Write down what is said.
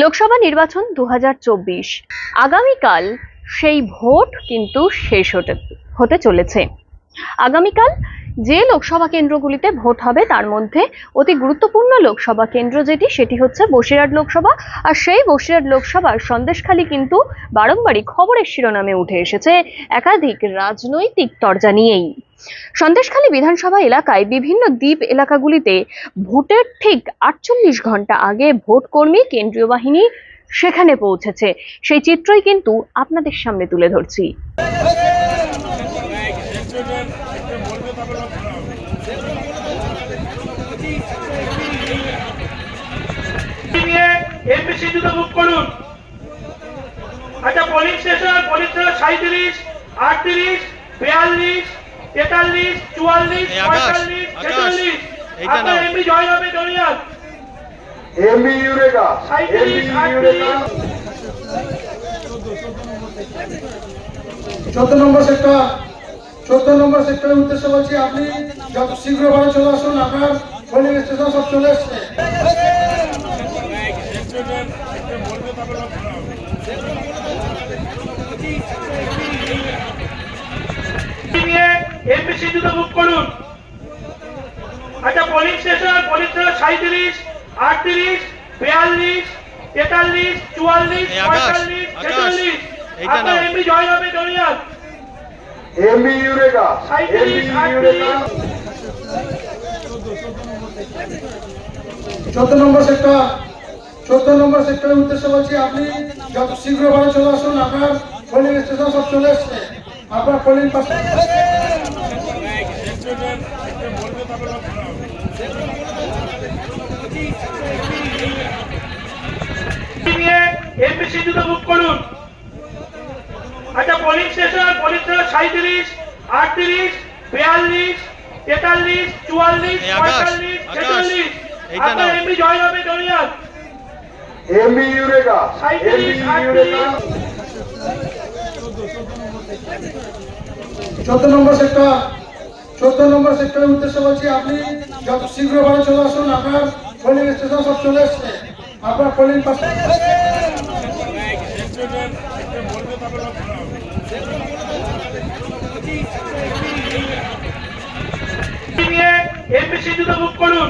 লোকসভা নির্বাচন 2024 আগামীকাল সেই ভোট কিন্তু শেষ হতে চলেছে। আগামীকাল যে লোকসভা কেন্দ্রগুলিতে ভোট হবে তার মধ্যে অতি গুরুত্বপূর্ণ লোকসভা কেন্দ্র সেটি হচ্ছে বসিরহাট লোকসভা। আর সেই বসিরহাট লোকসভার সন্দেশখালী কিন্তু বারংবারই খবরের শিরোনামে উঠে এসেছে একাধিক রাজনৈতিক তরজা নিয়েই। সন্দেশখালী বিধানসভা এলাকায় বিভিন্ন দ্বীপ এলাকাগুলিতে ভোটের ঠিক 48 ঘন্টা আগে ভোট কর্মী কেন্দ্রীয় বাহিনী সেখানে পৌঁছেছে। সেই চিত্রই কিন্তু আপনাদের সামনে তুলে ধরছি। এমপিসি জুতো বুক করুন। আচ্ছা, পোলিং স্টেশন 37, 38, 42, 43, 44, 45, 46। আপনার এমপি জয় হবে জনিয়াত। MB Eureka, MB Eureka. 14 নম্বর সেক্টরের উদ্দেশ্যে বলছি, আপনি যত শীঘ্র ভাবে চলে আসুন। আপনার পোলিং স্টেশন সব চলে এসছে। এমপিসি জুতো বুক করুন। আচ্ছা, পোলিং স্টেশন 37, 38, 42, 43, 44, 45, 46। আপনার এমপি জয় হবে জনিয়াত। MB Eureka, MB Eureka. 14 নম্বর সেক্টরের উদ্দেশ্যে বলছি, আপনি যত শীঘ্র ভাবে চলে আসুন। আপনার পোলিং স্টেশন সব চলে এসছে। আপনার পোলিং পাশে এমপিসি জুতো বুক করুন। আচ্ছা, পোলিং স্টেশন 37, 38, 42, 43, 44, 45, 46। আপনার এমপি জয় হবে জনিয়াত। MB Eureka, MB Eureka. 14 নম্বর সেক্টরের উদ্দেশ্যে বলছি, আপনি যত শীঘ্র ভাবে চলে আসুন। আপনার পোলিং স্টেশন সব চলে এসছে। আপনার পোলিং পাশে এমপিসি জুতো বুক করুন।